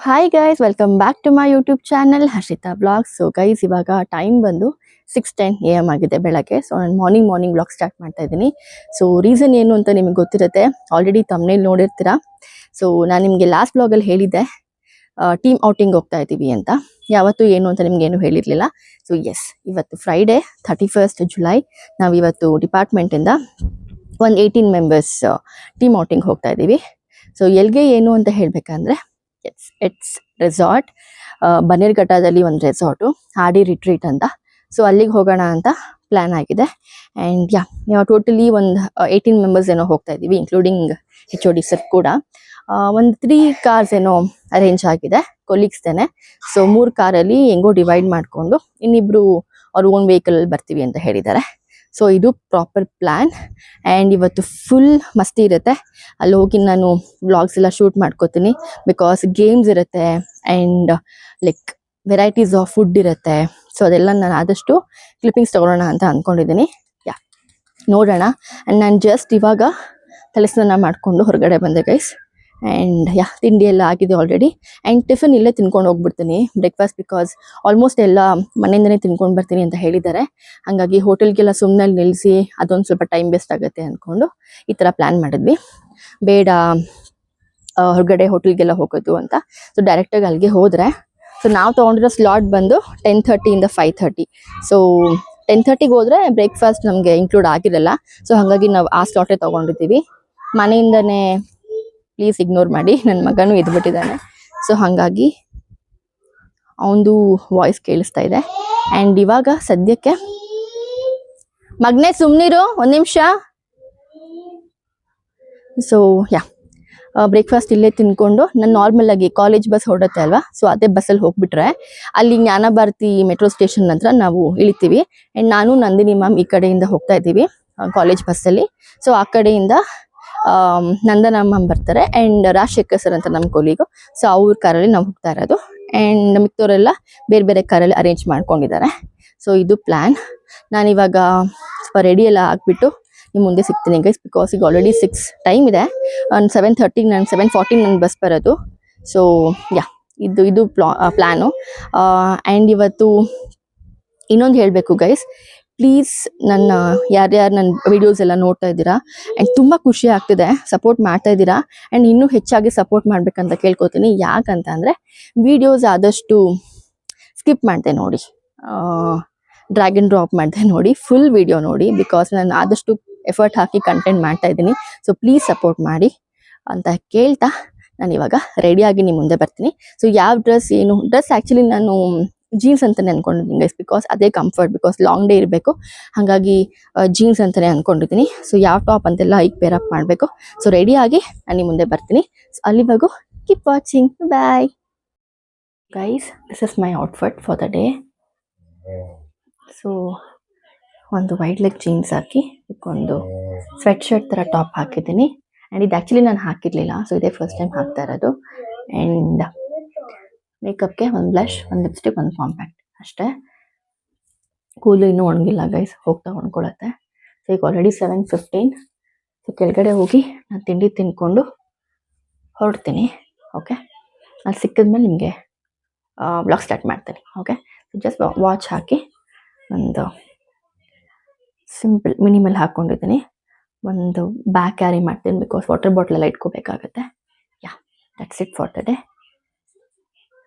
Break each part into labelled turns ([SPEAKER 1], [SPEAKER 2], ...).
[SPEAKER 1] Hi guys, welcome back to my YouTube channel Harshita blogs. So guys, ಇವಾಗ time ಬಂದು 6:10 AM ಆಗಿದೆ ಬೆಳಗ್ಗೆ. So ನಾನು ಮಾರ್ನಿಂಗ್ ಬ್ಲಾಗ್ ಸ್ಟಾರ್ಟ್ ಮಾಡ್ತಾ ಇದ್ದೀನಿ. ಸೊ ರೀಸನ್ ಏನು ಅಂತ ನಿಮಗೆ ಗೊತ್ತಿರುತ್ತೆ, ಆಲ್ರೆಡಿ ತಮ್ನೇಲ್ ನೋಡಿರ್ತೀರಾ. ಸೊ ನಾನು ನಿಮಗೆ ಲಾಸ್ಟ್ ಬ್ಲಾಗಲ್ಲಿ ಹೇಳಿದ್ದೆ ಟೀಮ್ ಔಟಿಂಗ್ ಹೋಗ್ತಾ ಇದ್ದೀವಿ ಅಂತ. ಯಾವತ್ತು ಏನು ಅಂತ ನಿಮ್ಗೆ ಏನು ಹೇಳಿರಲಿಲ್ಲ. ಸೊ ಎಸ್, ಇವತ್ತು ಫ್ರೈಡೇ 31st July. ನಾವು ಇವತ್ತು ಡಿಪಾರ್ಟ್ಮೆಂಟಿಂದ ಒಂದು 18 ಮೆಂಬರ್ಸ್ ಟೀಮ್ ಔಟಿಂಗ್ ಹೋಗ್ತಾ ಇದ್ದೀವಿ. ಸೊ ಎಲ್ಲಿಗೆ ಏನು ಅಂತ ಹೇಳಬೇಕಂದ್ರೆ, ಇಟ್ಸ್ ರೆಸಾರ್ಟ್, ಬನ್ನೇರ್ಘಟ್ಟದಲ್ಲಿ ಒಂದು ರೆಸಾರ್ಟು, ಆಡಿ ರಿಟ್ರೀಟ್ ಅಂತ. ಸೊ ಅಲ್ಲಿಗೆ ಹೋಗೋಣ ಅಂತ ಪ್ಲಾನ್ ಆಗಿದೆ. ಆ್ಯಂಡ್ ಟೋಟಲಿ ಒಂದು 18 ಮೆಂಬರ್ಸ್ ಏನೋ ಹೋಗ್ತಾ ಇದ್ದೀವಿ, ಇನ್ಕ್ಲೂಡಿಂಗ್ HOD ಸರ್ ಕೂಡ. ಒಂದು 3 ಕಾರ್ಸ್ ಏನೋ ಅರೇಂಜ್ ಆಗಿದೆ ಕೊಲೀಗ್ಸ್ದೇನೆ. ಸೊ 3 ಕಾರಲ್ಲಿ ಹೆಂಗೋ ಡಿವೈಡ್ ಮಾಡಿಕೊಂಡು ಇನ್ನಿಬ್ರು ಅವ್ರ ಓನ್ ವೆಹಿಕಲ್ ಬರ್ತೀವಿ ಅಂತ ಹೇಳಿದ್ದಾರೆ. ಸೊ ಇದು ಪ್ರಾಪರ್ ಪ್ಲ್ಯಾನ್. ಆ್ಯಂಡ್ ಇವತ್ತು ಫುಲ್ ಮಸ್ತಿ ಇರುತ್ತೆ. ಅಲ್ಲಿ ಹೋಗಿ ನಾನು ವ್ಲಾಗ್ಸ್ ಎಲ್ಲ ಶೂಟ್ ಮಾಡ್ಕೋತೀನಿ, ಬಿಕಾಸ್ ಗೇಮ್ಸ್ ಇರುತ್ತೆ and like varieties of food ಇರುತ್ತೆ. ಸೊ ಅದೆಲ್ಲ ನಾನು ಆದಷ್ಟು ಕ್ಲಿಪ್ಪಿಂಗ್ಸ್ ತೊಗೊಳ್ಳೋಣ ಅಂತ ಅಂದ್ಕೊಂಡಿದ್ದೀನಿ. ನೋಡೋಣ. ಆ್ಯಂಡ್ ನಾನು ಜಸ್ಟ್ ಇವಾಗ ತಲೆ ಸ್ನಾನ ಮಾಡಿಕೊಂಡು ಹೊರಗಡೆ ಬಂದೆ ಗೈಸ್. ಆ್ಯಂಡ್ ತಿಂಡಿ ಎಲ್ಲ ಆಗಿದೆ ಆಲ್ರೆಡಿ. ಆ್ಯಂಡ್ ಟಿಫನ್ ಇಲ್ಲೇ ತಿನ್ಕೊಂಡು ಹೋಗ್ಬಿಡ್ತೀನಿ, ಬ್ರೇಕ್ಫಾಸ್ಟ್, ಬಿಕಾಸ್ ಆಲ್ಮೋಸ್ಟ್ ಎಲ್ಲ ಮನೆಯಿಂದನೇ ತಿನ್ಕೊಂಡು ಬರ್ತೀನಿ ಅಂತ ಹೇಳಿದ್ದಾರೆ. ಹಾಗಾಗಿ ಹೋಟೆಲ್ಗೆಲ್ಲ ಸುಮ್ಮನೆ ನಿಲ್ಲಿಸಿ ಅದೊಂದು ಸ್ವಲ್ಪ ಟೈಮ್ ವೇಸ್ಟ್ ಆಗುತ್ತೆ ಅಂದ್ಕೊಂಡು ಈ ಥರ ಪ್ಲ್ಯಾನ್ ಮಾಡಿದ್ವಿ. ಬೇಡ ಹೊರಗಡೆ ಹೋಟೆಲ್ಗೆಲ್ಲ ಹೋಗೋದು ಅಂತ. ಸೊ ಡೈರೆಕ್ಟಾಗಿ ಅಲ್ಲಿಗೆ ಹೋದರೆ, ಸೊ ನಾವು ತೊಗೊಂಡಿರೋ ಸ್ಲಾಟ್ ಬಂದು 10:30 ಇಂದ 5:30. ಸೊ 10:30ಗೆ ಹೋದರೆ ಬ್ರೇಕ್ಫಾಸ್ಟ್ ನಮಗೆ ಇನ್ಕ್ಲೂಡ್ ಆಗಿರಲ್ಲ. ಸೊ ಹಾಗಾಗಿ ನಾವು ಆ ಸ್ಲಾಟೇ ತೊಗೊಂಡಿದ್ದೀವಿ. ಮನೆಯಿಂದನೇ ಪ್ಲೀಸ್ ಇಗ್ನೋರ್ ಮಾಡಿ, ನನ್ನ ಮಗನೂ ಎದ್ಬಿಟ್ಟಿದ್ದಾನೆ. ಸೊ ಹಾಗಾಗಿ ಅವನದು ವಾಯ್ಸ್ ಕೇಳಿಸ್ತಾ ಇದೆ. ಆ್ಯಂಡ್ ಇವಾಗ ಸದ್ಯಕ್ಕೆ ಮಗನೇ ಸುಮ್ಮನಿರು ಒಂದು ನಿಮಿಷ. ಸೊ ಬ್ರೇಕ್ಫಾಸ್ಟ್ ಇಲ್ಲೇ ತಿನ್ಕೊಂಡು ನಾನು ನಾರ್ಮಲಾಗಿ ಕಾಲೇಜ್ ಬಸ್ ಹೊರಡುತ್ತೆ ಅಲ್ವಾ, ಸೊ ಅದೇ ಬಸ್ಸಲ್ಲಿ ಹೋಗ್ಬಿಟ್ರೆ ಅಲ್ಲಿ ಜ್ಞಾನಭಾರತಿ ಮೆಟ್ರೋ ಸ್ಟೇಷನ್ ಹತ್ರ ನಾವು ಇಳಿತೀವಿ. ಆ್ಯಂಡ್ ನಾನು ನಂದಿನಿ ಮ್ಯಾಮ್ ಈ ಕಡೆಯಿಂದ ಹೋಗ್ತಾ ಇದ್ದೀವಿ ಕಾಲೇಜ್ ಬಸ್ಸಲ್ಲಿ. ಸೊ ಆ ಕಡೆಯಿಂದ ನಂದನ ಮ್ಯಾಮ್ ಬರ್ತಾರೆ ಆ್ಯಂಡ್ ರಾಜಶೇಖರ್ ಸರ್ ಅಂತ ನಮ್ಮ ಕೊಲೀಗು. ಸೊ ಅವ್ರ ಕಾರಲ್ಲಿ ನಾವು ಹೋಗ್ತಾ ಇರೋದು. ಆ್ಯಂಡ್ ಮಿಕ್ತವರೆಲ್ಲ ಬೇರೆ ಬೇರೆ ಕಾರಲ್ಲಿ ಅರೇಂಜ್ ಮಾಡ್ಕೊಂಡಿದ್ದಾರೆ. ಸೊ ಇದು ಪ್ಲ್ಯಾನ್. ನಾನಿವಾಗ ಸ್ವಲ್ಪ ರೆಡಿ ಎಲ್ಲ ಆಗಿಬಿಟ್ಟು ನಿಮ್ಮ ಮುಂದೆ ಸಿಗ್ತೀನಿ ಗೈಸ್, ಬಿಕಾಸ್ ಈಗ ಆಲ್ರೆಡಿ 6 ಟೈಮ್ ಇದೆ. 7:30 ನಾನು 7:40 ನನ್ನ ಬಸ್ ಬರೋದು. ಸೊ ಇದು ಪ್ಲ್ಯಾನು. ಆ್ಯಂಡ್ ಇವತ್ತು ಇನ್ನೊಂದು ಹೇಳಬೇಕು ಗೈಸ್, ಪ್ಲೀಸ್ ನನ್ನ ಯಾರ್ಯಾರು ನನ್ನ ವಿಡಿಯೋಸ್ ಎಲ್ಲ ನೋಡ್ತಾ ಇದ್ದೀರಾ ಆ್ಯಂಡ್ ತುಂಬ ಖುಷಿ ಆಗ್ತಿದೆ, ಸಪೋರ್ಟ್ ಮಾಡ್ತಾ ಇದ್ದೀರಾ. ಆ್ಯಂಡ್ ಇನ್ನೂ ಹೆಚ್ಚಾಗಿ ಸಪೋರ್ಟ್ ಮಾಡಬೇಕಂತ ಕೇಳ್ಕೊತೀನಿ. ಯಾಕಂತ ಅಂದರೆ ವಿಡಿಯೋಸ್ ಆದಷ್ಟು ಸ್ಕಿಪ್ ಮಾಡ್ದೆ ನೋಡಿ, ಡ್ರ್ಯಾಗ್ ಆ್ಯಂಡ್ ಡ್ರಾಪ್ ಮಾಡಿದೆ ನೋಡಿ, ಫುಲ್ ವಿಡಿಯೋ ನೋಡಿ, ಬಿಕಾಸ್ ನಾನು ಆದಷ್ಟು ಎಫರ್ಟ್ ಹಾಕಿ ಕಂಟೆಂಟ್ ಮಾಡ್ತಾ ಇದ್ದೀನಿ. ಸೊ ಪ್ಲೀಸ್ ಸಪೋರ್ಟ್ ಮಾಡಿ ಅಂತ ಕೇಳ್ತಾ ನಾನು ಇವಾಗ ರೆಡಿಯಾಗಿ ನಿಮ್ಮ ಮುಂದೆ ಬರ್ತೀನಿ. ಸೊ ಯಾವ ಡ್ರೆಸ್ ಆ್ಯಕ್ಚುಲಿ ನಾನು ಜೀನ್ಸ್ ಅಂತಲೇ ಅಂದ್ಕೊಂಡಿದ್ದೀನಿ ಗೈಸ್, ಬಿಕಾಸ್ ಅದೇ ಕಂಫರ್ಟ್, ಬಿಕಾಸ್ ಲಾಂಗ್ ಡೇ ಇರಬೇಕು. ಹಾಗಾಗಿ ಜೀನ್ಸ್ ಅಂತಲೇ ಅಂದ್ಕೊಂಡಿದ್ದೀನಿ. ಸೊ ಯಾವ ಟಾಪ್ ಅಂತೆಲ್ಲ ಈಗ ಪೇರಪ್ ಮಾಡಬೇಕು. ಸೊ ರೆಡಿಯಾಗಿ ನಾನು ನಿಮ್ಮ ಮುಂದೆ ಬರ್ತೀನಿ. ಸೊ ಅಲ್ಲಿವರೆಗೂ keep watching, bye guys. This is my outfit for the day. So ಒಂದು ವೈಟ್ ಲೆಗ್ ಜೀನ್ಸ್ ಹಾಕಿ ಇದಕ್ಕೊಂದು ಸ್ವೆಟ್ ಶರ್ಟ್ ಥರ ಟಾಪ್ ಹಾಕಿದ್ದೀನಿ. ಆ್ಯಂಡ್ ಇದು ಆ್ಯಕ್ಚುಲಿ ನಾನು ಹಾಕಿರಲಿಲ್ಲ, ಸೊ ಇದೇ ಫಸ್ಟ್ ಟೈಮ್ ಹಾಕ್ತಾ ಇರೋದು. ಆ್ಯಂಡ್ ಮೇಕಪ್ಗೆ ಒಂದು ಬ್ಲಷ್, ಒಂದು ಲಿಪ್ಸ್ಟಿಕ್, ಒಂದು ಕಾಂಪ್ಯಾಕ್ಟ್ ಅಷ್ಟೇ. ಕೂದಲು ಇನ್ನೂ ಒಣಗಿಲ್ಲ ಗೈಸ್, ಹೋಗ್ತಾ ಒಣ್ಕೊಳತ್ತೆ. ಸೊ ಈಗ ಆಲ್ರೆಡಿ 7:15. ಸೊ ಕೆಳಗಡೆ ಹೋಗಿ ನಾನು ತಿಂಡಿ ತಿನ್ಕೊಂಡು ಹೊರಡ್ತೀನಿ. ಓಕೆ, ಅಲ್ಲಿ ಸಿಕ್ಕಿದ್ಮೇಲೆ ನಿಮಗೆ ಬ್ಲಾಗ್ ಸ್ಟಾರ್ಟ್ ಮಾಡ್ತೀನಿ. ಓಕೆ, ಸೊ ಜಸ್ಟ್ ವಾಚ್ ಹಾಕಿ ಒಂದು ಸಿಂಪಲ್ ಮಿನಿಮಲ್ ಹಾಕ್ಕೊಂಡಿದ್ದೀನಿ. ಒಂದು ಬ್ಯಾಗ್ ಕ್ಯಾರಿ ಮಾಡ್ತೀನಿ, ಬಿಕಾಸ್ ವಾಟರ್ ಬಾಟ್ಲೆಲ್ಲ ಇಟ್ಕೋಬೇಕಾಗತ್ತೆ. That's it for the day.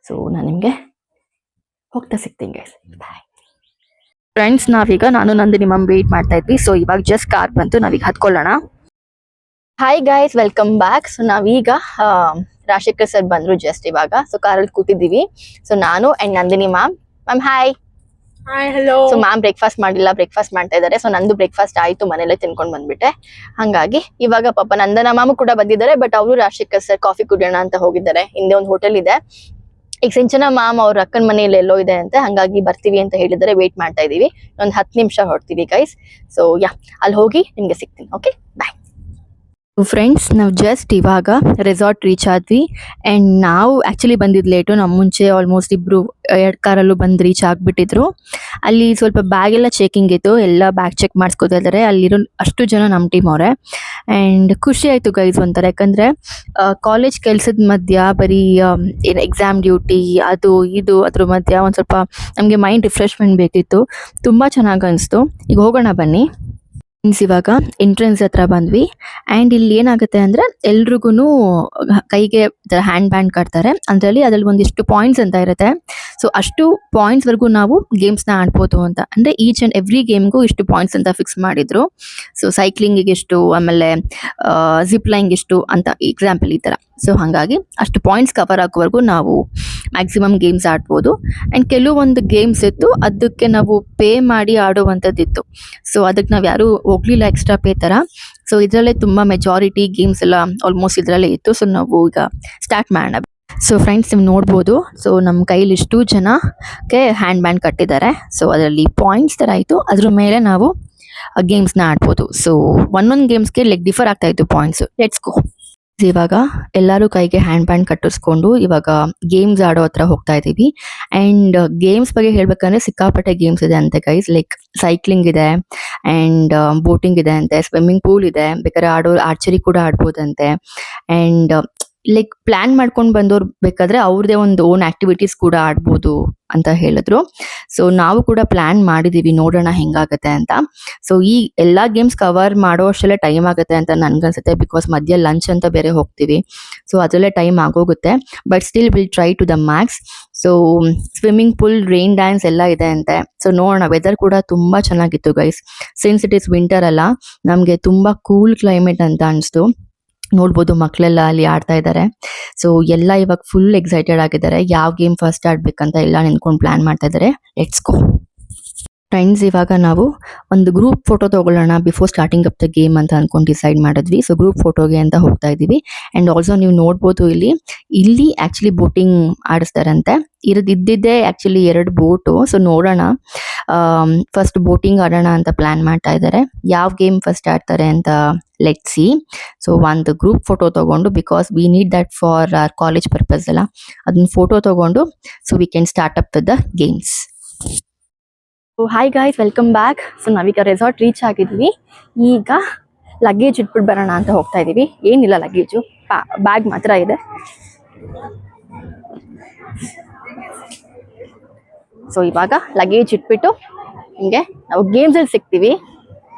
[SPEAKER 1] So ನಾನು ನಿಮಗೆ ಹೋಗ್ತಾ ಸಿಗ್ತೀನಿ ಗೈಸ್, ಬಾಯ್ ಫ್ರೆಂಡ್ಸ್. ನಾನು ನಂದಿನಿ ಮ್ಯಾಮ್ ವೇಟ್ ಮಾಡ್ತಾ ಇದ್ವಿ. ಸೊ ಇವಾಗ ಜಸ್ಟ್ ಕಾರ್ ಬಂತು, ನಾವೀಗ ಹತ್ಕೊಳ್ಳೋಣ. Hi guys, welcome back. So ನಾವೀಗ ರಾಜಶೇಖರ್ ಸರ್ ಬಂದರು ಜಸ್ಟ್ ಇವಾಗ. ಸೊ ಕಾರಲ್ಲಿ ಕೂತಿದ್ದೀವಿ. ಸೊ ನಾನು and Nandini ma'am. Hi.
[SPEAKER 2] Hello.
[SPEAKER 1] So ma'am breakfast ಮಾಡಿಲ್ಲ, ಬ್ರೇಕ್ಫಾಸ್ಟ್ ಮಾಡ್ತಾ ಇದ್ದಾರೆ. ಸೊ ನಂದು ಬ್ರೇಕ್ಫಾಸ್ಟ್ ಆಯ್ತು, ಮನೇಲೆ ತಿನ್ಕೊಂಡು ಬಂದ್ಬಿಟ್ಟೆ. ಹಾಗಾಗಿ ಇವಾಗ ಪಾಪ ನಂದನ ಮ್ಯಾಮ್ ಕೂಡ ಬಂದಿದ್ದಾರೆ, ಬಟ್ ಅವರು ರಾಜಶೇಖರ್ ಸರ್ ಕಾಫಿ ಕುಡಿಯೋಣ ಅಂತ ಹೋಗಿದ್ದಾರೆ. ಹಿಂದೆ ಒಂದು ಹೋಟೆಲ್ ಇದೆ, ಈಗ ಸಿಂಚನ ಮ್ಯಾಮ್ ಅವ್ರ ಅಕ್ಕನ ಮನೆಯಲ್ಲಿ ಎಲ್ಲೋ ಇದೆ ಅಂತೆ, ಹಾಗಾಗಿ ಬರ್ತೀವಿ ಅಂತ ಹೇಳಿದರೆ ವೇಟ್ ಮಾಡ್ತಾ ಇದೀವಿ. ಒಂದು 10 ನಿಮಿಷ ಹೊರಡ್ತೀವಿ ಗೈಸ್. ಸೊ ಅಲ್ಲಿ ಹೋಗಿ ನಿಮ್ಗೆ ಸಿಗ್ತೀನಿ. ಓಕೆ, ಬಾಯ್. ಫ್ರೆಂಡ್ಸ್ ನಾವು ಜಸ್ಟ್ ಇವಾಗ ರೆಸಾರ್ಟ್ ರೀಚ್ ಆದ್ವಿ ಆ್ಯಂಡ್ ನಾವು ಆ್ಯಕ್ಚುಲಿ ಬಂದಿದ್ದು ಲೇಟು ನಮ್ಮ ಮುಂಚೆ ಆಲ್ಮೋಸ್ಟ್ ಇಬ್ಬರು 2 ಕಾರಲ್ಲೂ ಬಂದು ರೀಚ್ ಆಗಿಬಿಟ್ಟಿದ್ರು. ಅಲ್ಲಿ ಸ್ವಲ್ಪ ಬ್ಯಾಗ್ ಎಲ್ಲ ಚೆಕಿಂಗ್ ಇತ್ತು, ಎಲ್ಲ ಬ್ಯಾಗ್ ಚೆಕ್ ಮಾಡಿಸ್ಕೊತಾ ಇದ್ದಾರೆ. ಅಲ್ಲಿರೋ ಅಷ್ಟು ಜನ ನಮ್ಮ ಟೀಮ್ ಅವರೇ. ಆ್ಯಂಡ್ ಖುಷಿ ಆಯಿತು ಗೈಸ್ ಒಂಥರ, ಯಾಕಂದರೆ ಕಾಲೇಜ್ ಕೆಲಸದ ಮಧ್ಯ ಬರೀ ಏನು ಎಕ್ಸಾಮ್ ಡ್ಯೂಟಿ ಅದು ಇದು ಅದ್ರ ಮಧ್ಯ ಒಂದು ಸ್ವಲ್ಪ ನಮಗೆ ಮೈಂಡ್ ರಿಫ್ರೆಶ್ಮೆಂಟ್ ಬೇಕಿತ್ತು. ತುಂಬ ಚೆನ್ನಾಗಿ ಅನಿಸ್ತು. ಈಗ ಹೋಗೋಣ ಬನ್ನಿ. ಇವಾಗ ಎಂಟ್ರೆನ್ಸ್ ಹತ್ರ ಬಂದ್ವಿ ಆ್ಯಂಡ್ ಇಲ್ಲಿ ಏನಾಗುತ್ತೆ ಅಂದರೆ ಎಲ್ರಿಗೂ ಕೈಗೆ ಹ್ಯಾಂಡ್ ಬ್ಯಾಂಡ್ ಕಟ್ತಾರೆ. ಅದ್ರಲ್ಲಿ ಒಂದಿಷ್ಟು ಪಾಯಿಂಟ್ಸ್ ಅಂತ ಇರುತ್ತೆ. ಸೊ ಅಷ್ಟು ಪಾಯಿಂಟ್ಸ್ವರೆಗೂ ನಾವು ಗೇಮ್ಸ್ನ ಆಡ್ಬೋದು ಅಂತ, ಅಂದರೆ ಈಚ್ ಆ್ಯಂಡ್ ಎವ್ರಿ ಗೇಮ್ಗೂ ಇಷ್ಟು ಪಾಯಿಂಟ್ಸ್ ಅಂತ ಫಿಕ್ಸ್ ಮಾಡಿದ್ರು. ಸೊ ಸೈಕ್ಲಿಂಗಿಗೆ ಎಷ್ಟು, ಆಮೇಲೆ ಜಿಪ್ ಲೈನ್ಗೆ ಎಷ್ಟು ಅಂತ ಎಕ್ಸಾಂಪಲ್ ಈ ಥರ. ಸೊ ಹಾಗಾಗಿ ಅಷ್ಟು ಪಾಯಿಂಟ್ಸ್ ಕವರ್ ಆಗೋವರೆಗೂ ನಾವು ಮ್ಯಾಕ್ಸಿಮಮ್ ಗೇಮ್ಸ್ ಆಡ್ಬೋದು. ಆ್ಯಂಡ್ ಕೆಲವೊಂದು ಗೇಮ್ಸ್ ಇತ್ತು ಅದಕ್ಕೆ ನಾವು ಪೇ ಮಾಡಿ ಆಡುವಂಥದ್ದಿತ್ತು. ಸೊ ಅದಕ್ಕೆ ನಾವು ಯಾರೂ ಹೋಗ್ಲಿಲ್ಲ ಎಕ್ಸ್ಟ್ರಾ ಪೇ ಥರ. ಸೊ ಇದರಲ್ಲೇ ತುಂಬ ಮೆಜಾರಿಟಿ ಗೇಮ್ಸ್ ಎಲ್ಲ ಆಲ್ಮೋಸ್ಟ್ ಇದರಲ್ಲೇ ಇತ್ತು. ಸೊ ನಾವು ಈಗ ಸ್ಟಾರ್ಟ್ ಮಾಡೋಣ. ಸೊ ಫ್ರೆಂಡ್ಸ್ ನೀವು ನೋಡ್ಬೋದು, ಸೊ ನಮ್ಮ ಕೈಲಿ ಇಷ್ಟು ಜನಕ್ಕೆ ಹ್ಯಾಂಡ್ ಬ್ಯಾಂಡ್ ಕಟ್ಟಿದ್ದಾರೆ. ಸೊ ಅದರಲ್ಲಿ ಪಾಯಿಂಟ್ಸ್ ಥರ ಆಯಿತು, ಅದ್ರ ಮೇಲೆ ನಾವು ಗೇಮ್ಸ್ನ ಆಡ್ಬೋದು. ಸೊ ಒಂದೊಂದು ಗೇಮ್ಸ್ಗೆ ಡಿಫರ್ ಆಗ್ತಾ ಇತ್ತು ಪಾಯಿಂಟ್ಸು. Let's go. ಇವಾಗ ಎಲ್ಲರೂ ಕೈಗೆ ಹ್ಯಾಂಡ್ ಬ್ಯಾಂಡ್ ಕಟ್ಟಿಸ್ಕೊಂಡು ಇವಾಗ ಗೇಮ್ಸ್ ಆಡೋ ಹತ್ರ ಹೋಗ್ತಾ ಇದ್ದೀವಿ. ಆ್ಯಂಡ್ ಗೇಮ್ಸ್ ಬಗ್ಗೆ ಹೇಳ್ಬೇಕಂದ್ರೆ ಸಿಕ್ಕಾಪಟ್ಟೆ ಗೇಮ್ಸ್ ಇದೆ ಅಂತೆ ಗೈಸ್. ಲೈಕ್ ಸೈಕ್ಲಿಂಗ್ ಇದೆ ಆ್ಯಂಡ್ ಬೋಟಿಂಗ್ ಇದೆ ಅಂತೆ, ಸ್ವಿಮ್ಮಿಂಗ್ ಪೂಲ್ ಇದೆ, ಬೇಕಾದ್ರೆ ಆರ್ಚರಿ ಕೂಡ ಆಡ್ಬೋದಂತೆ. ಆ್ಯಂಡ್ ಲೈಕ್ ಪ್ಲಾನ್ ಮಾಡ್ಕೊಂಡು ಬಂದವ್ರು ಬೇಕಾದ್ರೆ ಅವ್ರದೇ ಒಂದು ಓನ್ ಆಕ್ಟಿವಿಟೀಸ್ ಕೂಡ ಆಡ್ಬೋದು ಅಂತ ಹೇಳಿದ್ರು. ಸೊ ನಾವು ಕೂಡ ಪ್ಲಾನ್ ಮಾಡಿದೀವಿ, ನೋಡೋಣ ಹೆಂಗಾಗತ್ತೆ ಅಂತ. ಸೊ ಈ ಎಲ್ಲಾ ಗೇಮ್ಸ್ ಕವರ್ ಮಾಡೋ ಅಷ್ಟರಲ್ಲೇ ಟೈಮ್ ಆಗುತ್ತೆ ಅಂತ ನನ್ಗನ್ಸುತ್ತೆ, ಬಿಕಾಸ್ ಮಧ್ಯ ಲಂಚ್ ಅಂತ ಬೇರೆ ಹೋಗ್ತೀವಿ. ಸೊ ಅದರಲ್ಲೇ ಟೈಮ್ ಆಗೋಗುತ್ತೆ. But still will try to the max. So swimming pool, rain dance ಎಲ್ಲ ಇದೆ ಅಂತೆ. ಸೊ ನೋಡೋಣ. ವೆದರ್ ಕೂಡ ತುಂಬಾ ಚೆನ್ನಾಗಿತ್ತು guys. Since it is winter ಅಲ್ಲ, ನಮಗೆ ತುಂಬಾ ಕೂಲ್ ಕ್ಲೈಮೇಟ್ ಅಂತ ಅನಿಸ್ತು. ನೋಡ್ಬೋದು ಮಕ್ಕಳೆಲ್ಲ ಅಲ್ಲಿ ಆಡ್ತಾ ಇದ್ದಾರೆ. ಸೊ ಎಲ್ಲ ಇವಾಗ ಫುಲ್ ಎಕ್ಸೈಟೆಡ್ ಆಗಿದ್ದಾರೆ, ಯಾವ ಗೇಮ್ ಫಸ್ಟ್ ಆಡ್ಬೇಕಂತ ಎಲ್ಲ ನಿಂತ್ಕೊಂಡು ಪ್ಲಾನ್ ಮಾಡ್ತಾ ಇದ್ದಾರೆ. Let's go. ಫ್ರೆಂಡ್ಸ್ ಇವಾಗ ನಾವು ಒಂದು ಗ್ರೂಪ್ ಫೋಟೋ ತಗೊಳ್ಳೋಣ before starting up the game ಅಂತ ಅನ್ಕೊಂಡು ಡಿಸೈಡ್ ಮಾಡಿದ್ವಿ. ಸೊ ಗ್ರೂಪ್ ಫೋಟೋಗೆ ಅಂತ ಹೋಗ್ತಾ ಇದ್ದೀವಿ. ಆ್ಯಂಡ್ ಆಲ್ಸೋ ನೀವು ನೋಡ್ಬೋದು ಇಲ್ಲಿ ಆ್ಯಕ್ಚುಲಿ ಬೋಟಿಂಗ್ ಆಡಿಸ್ತಾರಂತೆ. ಇದ್ದಿದ್ದೇ ಆ್ಯಕ್ಚುಲಿ 2 ಬೋಟು. ಸೊ ನೋಡೋಣ, ಫಸ್ಟ್ ಬೋಟಿಂಗ್ ಆಡೋಣ ಅಂತ ಪ್ಲಾನ್ ಮಾಡ್ತಾ ಇದ್ದಾರೆ. ಯಾವ ಗೇಮ್ ಫಸ್ಟ್ ಆಡ್ತಾರೆ ಅಂತ ಲೆಟ್ ಸಿ. ಸೊ ಒಂದು ಗ್ರೂಪ್ ಫೋಟೋ ತಗೊಂಡು, because we need that for our college purpose ಅಲ್ಲ, ಅದನ್ನ ಫೋಟೋ ತಗೊಂಡು so we can start up with the games. Hi guys, welcome back. So ನಾವೀಗ ರೆಸಾರ್ಟ್ ರೀಚ್ ಆಗಿದ್ವಿ. ಈಗ luggage ಇಟ್ಬಿಟ್ಟು ಬರೋಣ ಅಂತ ಹೋಗ್ತಾ ಇದೀವಿ. ಏನಿಲ್ಲ ಲಗೇಜು, ಬ್ಯಾಗ್ ಮಾತ್ರ ಇದೆ. ಸೊ ಇವಾಗ ಲಗೇಜ್ ಇಟ್ಬಿಟ್ಟು ಹಿಂಗೆ ನಾವು ಗೇಮ್ಸ್ ಅಲ್ಲಿ ಸಿಗ್ತೀವಿ.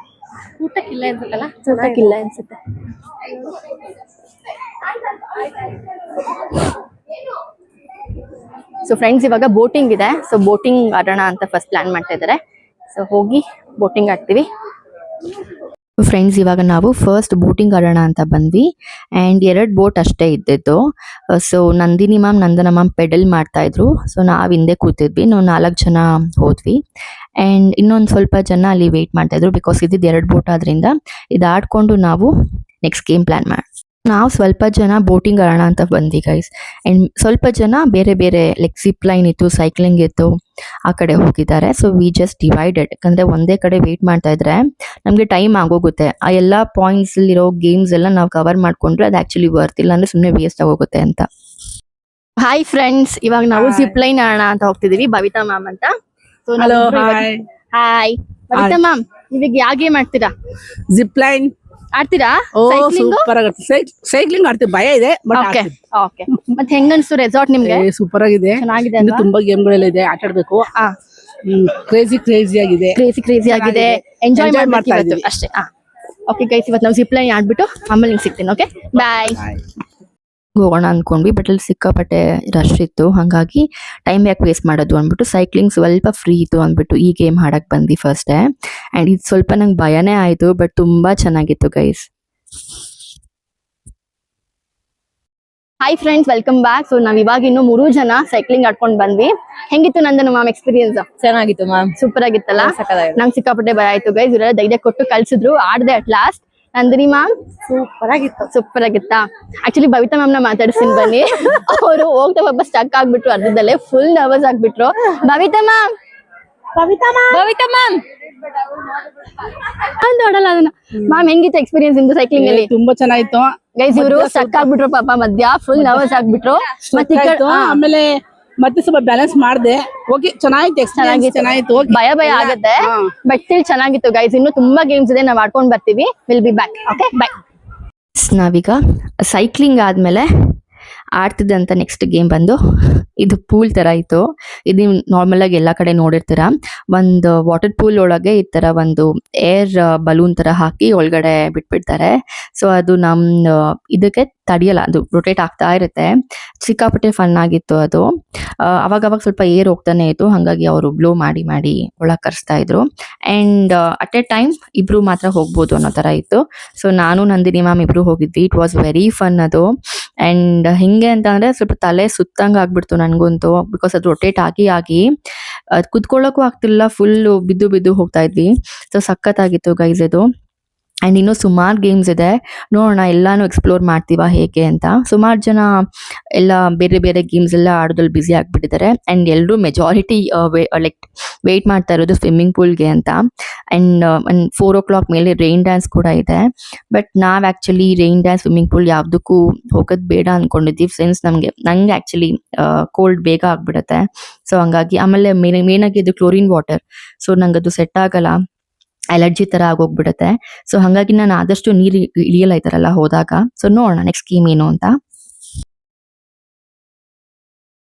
[SPEAKER 1] ಊಟಕ್ಕಿಲ್ಲ ಅನ್ಸುತ್ತಲ್ಲ, ಊಟಕ್ಕಿಲ್ಲ ಅನ್ಸುತ್ತೆ. ಸೊ ಫ್ರೆಂಡ್ಸ್ ಇವಾಗ ಬೋಟಿಂಗ್ ಇದೆ. ಸೊ ಬೋಟಿಂಗ್ ಆಡೋಣ ಅಂತ ಫಸ್ಟ್ ಪ್ಲಾನ್ ಮಾಡ್ತಾ ಇದ್ದಾರೆ. ಸೊ ಹೋಗಿ ಬೋಟಿಂಗ್ ಆಡ್ತೀವಿ. ಫ್ರೆಂಡ್ಸ್ ಇವಾಗ ನಾವು ಫಸ್ಟ್ ಬೋಟಿಂಗ್ ಆಡೋಣ ಅಂತ ಬಂದ್ವಿ. ಆ್ಯಂಡ್ 2 ಬೋಟ್ ಅಷ್ಟೇ ಇದ್ದಿದ್ದು. ಸೊ ನಂದಿನಿ ಮ್ಯಾಮ್, ನಂದನ ಮ್ಯಾಮ್ ಪೆಡಲ್ ಮಾಡ್ತಾ ಇದ್ರು. ಸೊ ನಾವು ಹಿಂದೆ ಕೂತಿದ್ವಿ. ನಾವು 4 ಜನ ಹೋದ್ವಿ. ಆ್ಯಂಡ್ ಇನ್ನೊಂದು ಸ್ವಲ್ಪ ಜನ ಅಲ್ಲಿ ವೇಟ್ ಮಾಡ್ತಾ ಇದ್ರು, ಬಿಕಾಸ್ ಇದ್ದಿದ್ದು 2 ಬೋಟ್ ಆದ್ರಿಂದ ಇದು ಆಡ್ಕೊಂಡು ನಾವು ನೆಕ್ಸ್ಟ್ ಗೇಮ್ ಪ್ಲಾನ್ ಮಾಡಿ ನಾವು ಸ್ವಲ್ಪ ಜನ ಬೋಟಿಂಗ್ ಆಡೋಣ ಅಂತ ಬಂದ್ವಿ ಗೈಸ್. ಆ್ಯಂಡ್ ಸ್ವಲ್ಪ ಜನ ಬೇರೆ ಬೇರೆ ಲೈಕ್ ಜಿಪ್ ಲೈನ್ ಇತ್ತು, ಸೈಕ್ಲಿಂಗ್ ಇತ್ತು, ಆ ಕಡೆ ಹೋಗಿದ್ದಾರೆ. ಸೊ ವಿ ಜಸ್ಟ್ ಡಿವೈಡೆಡ್, ಯಾಕಂದರೆ ಒಂದೇ ಕಡೆ ವೇಟ್ ಮಾಡ್ತಾ ಇದ್ರೆ ನಮಗೆ ಟೈಮ್ ಆಗೋಗುತ್ತೆ. ಆ ಎಲ್ಲ ಪಾಯಿಂಟ್ಸಲ್ಲಿರೋ ಗೇಮ್ಸ್ ಎಲ್ಲ ನಾವು ಕವರ್ ಮಾಡ್ಕೊಂಡ್ರೆ ಅದು ಆ್ಯಕ್ಚುಲಿ ವರ್ತ್ ಇಲ್ಲ, ಅಂದರೆ ಸುಮ್ಮನೆ ವೇಸ್ಟ್ ಆಗೋಗುತ್ತೆ ಅಂತ. ಹಾಯ್ ಫ್ರೆಂಡ್ಸ್, ಇವಾಗ ನಾವು ಜಿಪ್ ಲೈನ್ ಆಡೋಣ ಅಂತ ಹೋಗ್ತಿದೀವಿ. ಬಬಿತಾ ಮ್ಯಾಮ್ ಅಂತ. ಹಾಯ್ ಬಬಿತಾ ಮ್ಯಾಮ್, ಇವಾಗ ಯಾವ ಗೇಮ್ ಆಡ್ತೀರಾ?
[SPEAKER 2] ಜಿಪ್ ಲೈನ್
[SPEAKER 1] ಆಡ್ತೀರಾ?
[SPEAKER 2] ಸೂಪರ್ ಆಗುತ್ತೆ. ಸೈಕ್ಲಿಂಗ್ ಆಡ್ತೀವಿ, ಭಯ ಇದೆ
[SPEAKER 1] ಓಕೆ ಓಕೆ. ಮತ್ತೆ ಹೆಂಗನ್ಸ್ತು ರೆಸಾರ್ಟ್ ನಿಮ್ಗೆ?
[SPEAKER 2] ಸೂಪರ್ ಆಗಿದೆ,
[SPEAKER 1] ಚೆನ್ನಾಗಿದೆ
[SPEAKER 2] ಇನ್ನು ತುಂಬಾ ಗೇಮ್ಗಳೆಲ್ಲ ಇದೆ, ಆಟ ಆಡ್ಬೇಕು. ಕ್ರೇಜಿ ಆಗಿದೆ,
[SPEAKER 1] ಕ್ರೇಜಿ ಆಗಿದೆ. ಎಂಜಾಯ್ ಮಾಡ್ತಾ ಇದ್ದೀವಿ ಅಷ್ಟೇ. ಓಕೆ ಗೈಸ್, ಇವತ್ತು ನಾವು ಜಿಪ್ ಲೈನ್ ಆಡ್ಬಿಟ್ಟು ಆಮೇಲೆ ನಿಮ್ಗೆ ಸಿಗ್ತೀನಿ. Okay bye. ಹೋಗೋಣ ಅಂದ್ಕೊಂಡ್ವಿ, ಬಟ್ ಅಲ್ಲಿ ಸಿಕ್ಕಾಪಟ್ಟೆ ರಶ್ ಇತ್ತು. ಹಾಗಾಗಿ ಟೈಮ್ ಯಾಕೆ ವೇಸ್ಟ್ ಮಾಡೋದು ಅಂದ್ಬಿಟ್ಟು ಸೈಕ್ಲಿಂಗ್ ಸ್ವಲ್ಪ ಫ್ರೀ ಇತ್ತು ಅಂದ್ಬಿಟ್ಟು ಈ ಗೇಮ್ ಆಡಕ್ಕೆ ಬಂದ್ವಿ ಫಸ್ಟೇ. ಆ್ಯಂಡ್ ಇದು ಸ್ವಲ್ಪ ನಂಗೆ ಭಯನೇ ಆಯಿತು, ಬಟ್ ತುಂಬ ಚೆನ್ನಾಗಿತ್ತು guys. Hi friends, welcome back. So ನಾವ್ ಇವಾಗ ಇನ್ನು 3 ಜನ ಸೈಕ್ಲಿಂಗ್ ಆಡ್ಕೊಂಡು ಬಂದ್ವಿ. ಹೆಂಗಿತ್ತು ನಂದನ ಮ್ಯಾಮ್ ಎಕ್ಸ್ಪೀರಿಯನ್ಸ್?
[SPEAKER 3] ಚೆನ್ನಾಗಿತ್ತು ಮ್ಯಾಮ್,
[SPEAKER 1] ಸೂಪರ್ ಆಗಿತ್ತಲ್ಲ? ನಂಗೆ ಸಿಕ್ಕಾಪಟ್ಟೆ ಭಯ ಆಯ್ತು ಗೈಸ್. ಇವರೆಲ್ಲ ಧೈರ್ಯ ಕೊಟ್ಟು ಕಳ್ಸಿದ್ರು, ಆಡ್ದೆ ಅಟ್ ಲಾಸ್ಟ್. ನಂದಿನಿ ಮ್ಯಾಮ್ ಸೂಪರ್ ಆಗಿತ್ತಾ? ಆಕ್ಚುಲಿ ಬಬಿತಾ ಮ್ಯಾಮ್ ನ ಮಾತಾಡಿಸ್ತೀನಿ ಬನ್ನಿ. ಅವರು ಹೋಗ್ತಾ ಒಬ್ಬ ಸ್ಟಕ್ ಆಗ್ಬಿಟ್ರು, ಅರ್ಧದಲ್ಲೇ ಫುಲ್ ನರ್ವಸ್ ಆಗ್ಬಿಟ್ರು. ಬಬಿತಾ ಮ್ಯಾಮ್ ನೋಡಲ್ಲ ಅದನ್ನ. ಮ್ಯಾಮ್ ಹೆಂಗಿತ್ತು ಎಕ್ಸ್ಪೀರಿಯನ್ಸ್ ನಿಮ್ದು ಸೈಕ್ಲಿಂಗ್ ಅಲ್ಲಿ?
[SPEAKER 2] ತುಂಬಾ ಚೆನ್ನಾಗಿತ್ತು.
[SPEAKER 1] ಗೈಸ್ ಇವರು ಸ್ಟಕ್ ಆಗ್ಬಿಟ್ರು ಪಾಪ ಮಧ್ಯ, ಫುಲ್ ನರ್ವಸ್ ಆಗ್ಬಿಟ್ರು. ಮತ್ತೆ ಈ ಕಡೆ
[SPEAKER 2] ಆಯ್ತು. ಆಮೇಲೆ ಮತ್ತೆ ಸ್ವಲ್ಪ ಬ್ಯಾಲೆನ್ಸ್ ಮಾಡ್ದೆ. ಓಕೆ ಚೆನ್ನಾಗಿತ್ತು, ಎಕ್ಸ್ಪೀರಿಯನ್ಸ್ ಚೆನ್ನಾಗಿತ್ತು. Okay.
[SPEAKER 1] ಭಯ ಆಗತ್ತೆ, ಬಟ್ ಸ್ಟಿಲ್ ಚೆನ್ನಾಗಿತ್ತು ಗೈಸ್. ಇನ್ನು ತುಂಬಾ ಗೇಮ್ಸ್ ಇದೆ, ನಾವ್ ಆಡ್ಕೊಂಡ್ ಬರ್ತೀವಿ. Will be back. Okay by. ನಾವೀಗ ಸೈಕ್ಲಿಂಗ್ ಆದ್ಮೇಲೆ ಆಡ್ತಿದ್ದಂತ ನೆಕ್ಸ್ಟ್ ಗೇಮ್ ಬಂದು ಇದು ಪೂಲ್ ತರ ಇತ್ತು. ಇದು ನಾರ್ಮಲ್ ಆಗಿ ಎಲ್ಲಾ ಕಡೆ ನೋಡಿರ್ತೀರ. ಒಂದು ವಾಟರ್ ಪೂಲ್ ಒಳಗೆ ಈ ತರ ಒಂದು ಏರ್ ಬಲೂನ್ ತರ ಹಾಕಿ ಒಳಗಡೆ ಬಿಟ್ಬಿಡ್ತಾರೆ. ಸೊ ಅದು ನಮ್ ಇದಕ್ಕೆ ತಡಿಯಲ್ಲ, ಅದು ರೊಟೇಟ್ ಆಗ್ತಾ ಇರುತ್ತೆ. ಸಿಕ್ಕಾಪಟ್ಟೆ ಫನ್ ಆಗಿತ್ತು ಅದು. ಅವಾಗ ಸ್ವಲ್ಪ ಏರ್ ಹೋಗ್ತಾನೆ ಇತ್ತು, ಹಂಗಾಗಿ ಅವರು ಬ್ಲೋ ಮಾಡಿ ಒಳಗ್ ಕರ್ಸ್ತಾ ಇದ್ರು. ಅಂಡ್ ಅಟ್ ಎ ಟೈಮ್ ಇಬ್ರು ಮಾತ್ರ ಹೋಗ್ಬೋದು ಅನ್ನೋ ತರ ಇತ್ತು. ಸೊ ನಾನು ನಂದಿನಿ ಮ್ಯಾಮ್ ಇಬ್ರು ಹೋಗಿದ್ವಿ. ಇಟ್ ವಾಸ್ ವೆರಿ ಫನ್ ಅದು. ಅಂಡ್ ಹಿಂಗೆ ಅಂತ ಅಂದ್ರೆ ಸ್ವಲ್ಪ ತಲೆ ಸುತ್ತಂಗ ಆಗ್ಬಿಡ್ತು ನನ್ಗಂತೂ, ಬಿಕಾಸ್ ಅದು ರೊಟೇಟ್ ಆಗಿ ಕುತ್ಕೊಳ್ಳೋಕು ಆಗ್ತಿಲ್ಲ, ಫುಲ್ ಬಿದ್ದು ಹೋಗ್ತಾ ಇದ್ವಿ. ಸೊ ಸಖತ್ತಾಗಿತ್ತು ಗೈಸ್ ಇದು. ಅಂಡ್ ಇನ್ನೂ ಸುಮಾರು ಗೇಮ್ಸ್ ಇದೆ, ನೋಡೋಣ ಎಲ್ಲಾನು ಎಕ್ಸ್ಪ್ಲೋರ್ ಮಾಡ್ತೀವ ಹೇಗೆ ಅಂತ. ಸುಮಾರು ಜನ ಎಲ್ಲ ಬೇರೆ ಗೇಮ್ಸ್ ಎಲ್ಲ ಆಡೋದ್ರಲ್ಲಿ ಬ್ಯುಸಿ ಆಗ್ಬಿಟ್ಟಿದ್ದಾರೆ. ಅಂಡ್ ಎಲ್ಲರೂ ಮೆಜಾರಿಟಿ ಲೈಕ್ ವೇಟ್ ಮಾಡ್ತಾ ಇರೋದು ಸ್ವಿಮ್ಮಿಂಗ್ ಪೂಲ್ಗೆ ಅಂತ. ಅಂಡ್ 4 o'clock ಮೇಲೆ ರೈನ್ ಡ್ಯಾನ್ಸ್ ಕೂಡ ಇದೆ. ಬಟ್ ನಾವ್ actually rain dance, swimming pool ಯಾವ್ದಕ್ಕೂ ಹೋಗೋದ್ ಬೇಡ ಅನ್ಕೊಂಡಿದ್ದೀವಿ. ಸಿನ್ಸ್ ನಂಗೆ ಆಕ್ಚುಲಿ ಕೋಲ್ಡ್ ಬೇಗ ಆಗ್ಬಿಡುತ್ತೆ. ಸೊ ಹಂಗಾಗಿ, ಆಮೇಲೆ ಮೇನ್ ಆಗಿ ಇದು ಕ್ಲೋರಿನ್ ವಾಟರ್, ಸೊ ನಂಗೆ ಅದು ಸೆಟ್ ಆಗಲ್ಲ, ಅಲರ್ಜಿ ತರ ಆಗೋಗ್ಬಿಡುತ್ತೆ. ಸೊ ಹಂಗಾಗಿ ನಾನು ಆದಷ್ಟು ನೀರು ಇಳಿಯಲ್ಲ ಈ ತರ ಎಲ್ಲ ಹೋದಾಗ. ಸೊ ನೋಡೋಣ ನೆಕ್ಸ್ಟ್ ಗೇಮ್ ಏನು ಅಂತ.